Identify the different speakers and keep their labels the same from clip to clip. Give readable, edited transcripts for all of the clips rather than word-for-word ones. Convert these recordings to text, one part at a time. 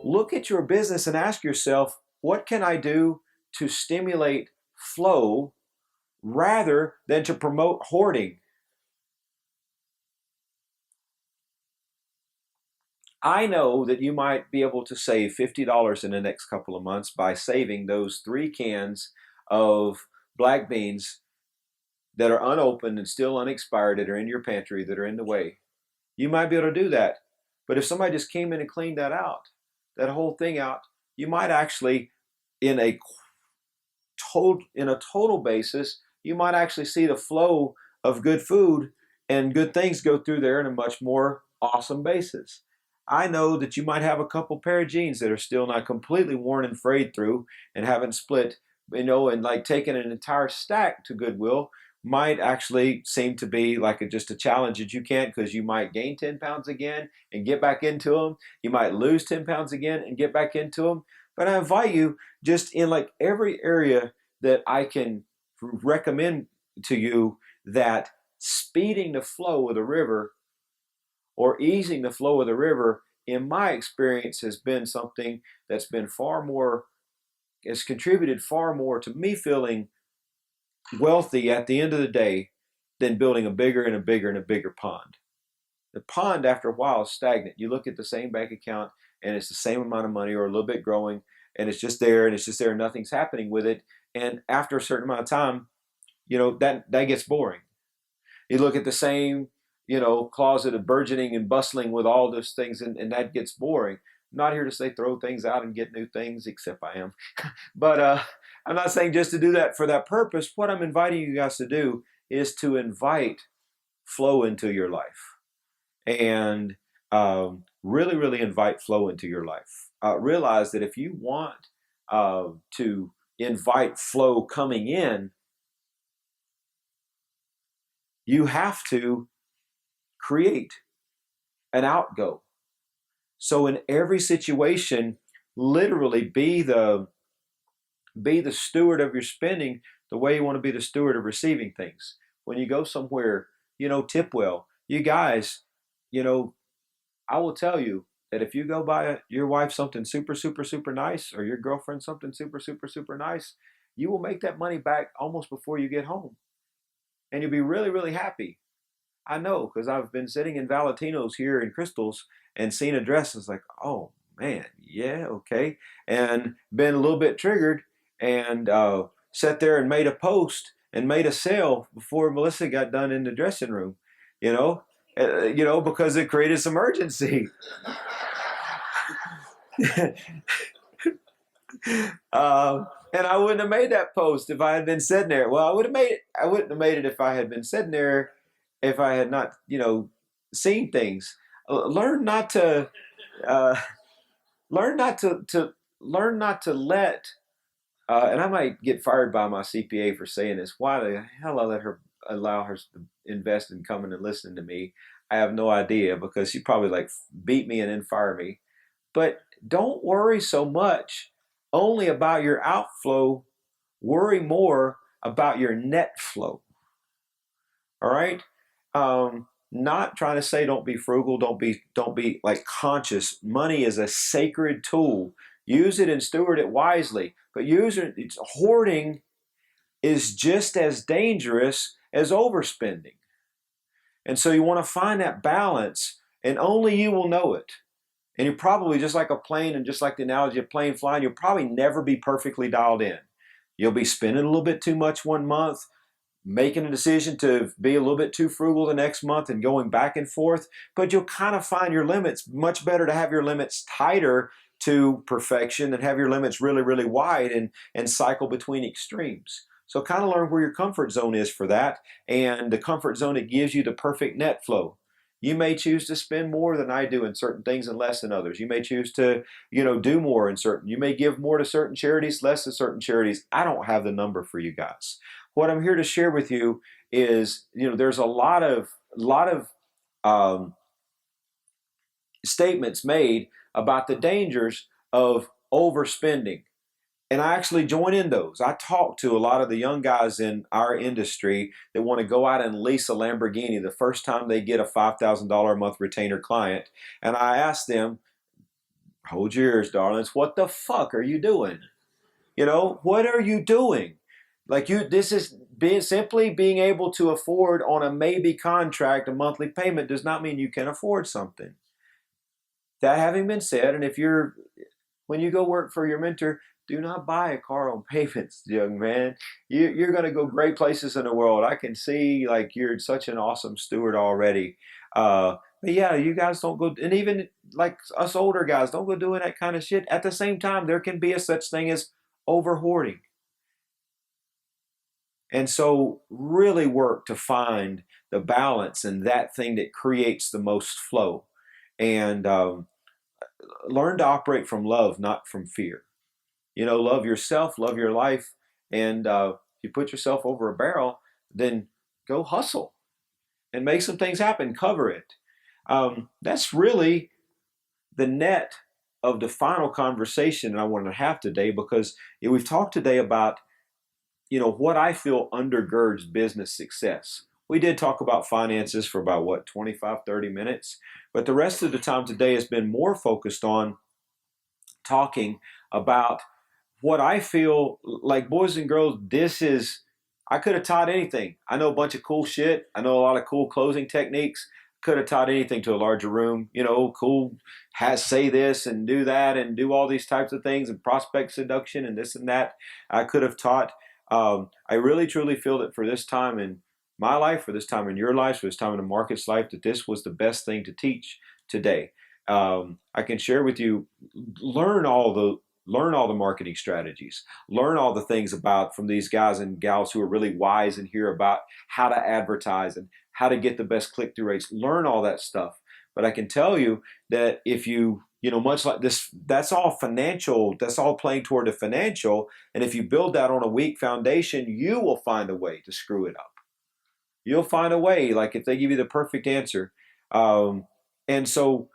Speaker 1: look at your business and ask yourself, what can I do to stimulate flow rather than to promote hoarding? I know that you might be able to save $50 in the next couple of months by saving those 3 cans of black beans that are unopened and still unexpired, that are in your pantry, that are in the way. You might be able to do that. But if somebody just came in and cleaned that out, that whole thing out, you might actually, in a total basis, you might actually see the flow of good food and good things go through there in a much more awesome basis. I know that you might have a couple pair of jeans that are still not completely worn and frayed through and haven't split, and like taking an entire stack to Goodwill might actually seem to be like just a challenge that you can't, because you might gain 10 pounds again and get back into them. You might lose 10 pounds again and get back into them. But I invite you, just in like every area that I can recommend to you, that speeding the flow of the river or easing the flow of the river, in my experience, has been something that's been has contributed far more to me feeling wealthy at the end of the day than building a bigger and a bigger and a bigger pond. The pond, after a while, is stagnant. You look at the same bank account and it's the same amount of money or a little bit growing, and it's just there and it's just there and nothing's happening with it. And after a certain amount of time, that gets boring. You look at the same, closet of burgeoning and bustling with all those things, and that gets boring. I'm not here to say throw things out and get new things, except I am. But I'm not saying just to do that for that purpose. What I'm inviting you guys to do is to invite flow into your life, and really, really invite flow into your life. Realize that if you want to invite flow coming in, you have to create an outgo. So in every situation, literally be the steward of your spending the way you want to be the steward of receiving things. When you go somewhere, tip well. You guys, I will tell you that if you go buy your wife something super, super, super nice, or your girlfriend something super, super, super nice, you will make that money back almost before you get home. And you'll be really, really happy. I know, because I've been sitting in Valentino's here in Crystals and seen a dress and it's like, oh man, yeah, okay. And been a little bit triggered and sat there and made a post and made a sale before Melissa got done in the dressing room, because it created some urgency. And I wouldn't have made that post if I had been sitting there. Well, I wouldn't have made it if I had been sitting there, if I had not, seen things. Learn not to let. And I might get fired by my CPA for saying this. Why the hell I allow her to invest in coming and listening to me? I have no idea, because she probably beat me and then fire me. But don't worry so much only about your outflow. Worry more about your net flow. All right. Not trying to say don't be frugal, don't be conscious. Money is a sacred tool. Use it and steward it wisely. But hoarding is just as dangerous as overspending. And so you want to find that balance, and only you will know it. And you're probably just like a plane, and just like the analogy of plane flying, you'll probably never be perfectly dialed in. You'll be spending a little bit too much one month, making a decision to be a little bit too frugal the next month, and going back and forth. But you'll kind of find your limits. Much better to have your limits tighter to perfection than have your limits really, really wide and cycle between extremes. So kind of learn where your comfort zone is for that, and the comfort zone that gives you the perfect net flow. You may choose to spend more than I do in certain things and less than others. You may choose to, do more in certain. You may give more to certain charities, less to certain charities. I don't have the number for you guys. What I'm here to share with you is, there's a lot of statements made about the dangers of overspending. And I actually join in those. I talk to a lot of the young guys in our industry that want to go out and lease a Lamborghini the first time they get a $5,000 a month retainer client. And I ask them, Hold your ears, darlings. What the fuck are you doing? You know, what are you doing? Like this is simply being able to afford on a maybe contract a monthly payment does not mean you can afford something. That having been said, and if you're when you go work for your mentor, do not buy a car on payments, young man. You're going to go great places in the world. I can see like you're such an awesome steward already. But yeah, you guys don't go, and even like us older guys, don't go doing that kind of shit. At the same time, there can be a such thing as over hoarding. And so, really work to find the balance and that thing that creates the most flow. And learn to operate from love, not from fear. You know, love yourself, love your life, and if you put yourself over a barrel, then go hustle and make some things happen. Cover it. That's really the net of the final conversation I wanted to have today, because we've talked today about what I feel undergirds business success. We did talk about finances for about what 25, 30 minutes, but the rest of the time today has been more focused on talking about what I feel like, boys and girls, I could have taught anything. I know a bunch of cool shit. I know a lot of cool closing techniques. Could have taught anything to a larger room. Cool, say this and do that and do all these types of things and prospect seduction and this and that. I could have taught. I really truly feel that for this time in my life, for this time in your life, for this time in the market's life, that this was the best thing to teach today. I can share with you, learn all the marketing strategies, learn all the things from these guys and gals who are really wise and hear about how to advertise and how to get the best click-through rates. Learn all that stuff. But I can tell you that if much like this, that's all financial, that's all playing toward the financial. And if you build that on a weak foundation, you will find a way to screw it up. You'll find a way, like if they give you the perfect answer. And so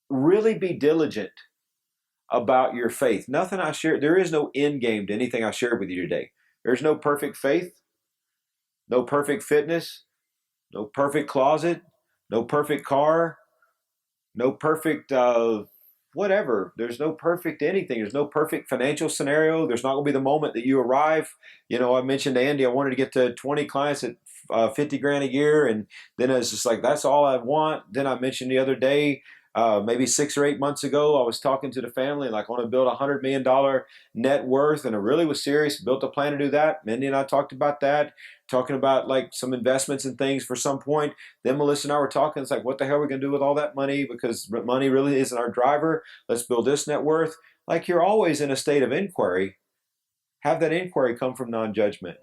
Speaker 1: really be diligent about your faith. Nothing I share, there is no end game to anything I shared with you today. There's no perfect faith, no perfect fitness, no perfect closet, no perfect car, no perfect whatever. There's no perfect anything. There's no perfect financial scenario. There's not going to be the moment that you arrive. I mentioned to Andy, I wanted to get to 20 clients at 50 grand a year. And then it's just like, that's all I want. Then I mentioned the other day, maybe 6 or 8 months ago, I was talking to the family, like, I want to build $100 million net worth. And I really was serious, built a plan to do that. Mindy and I talked about that, talking about like some investments and things for some point. Then Melissa and I were talking, it's like, what the hell are we going to do with all that money? Because money really isn't our driver. Let's build this net worth. Like, you're always in a state of inquiry. Have that inquiry come from non-judgment.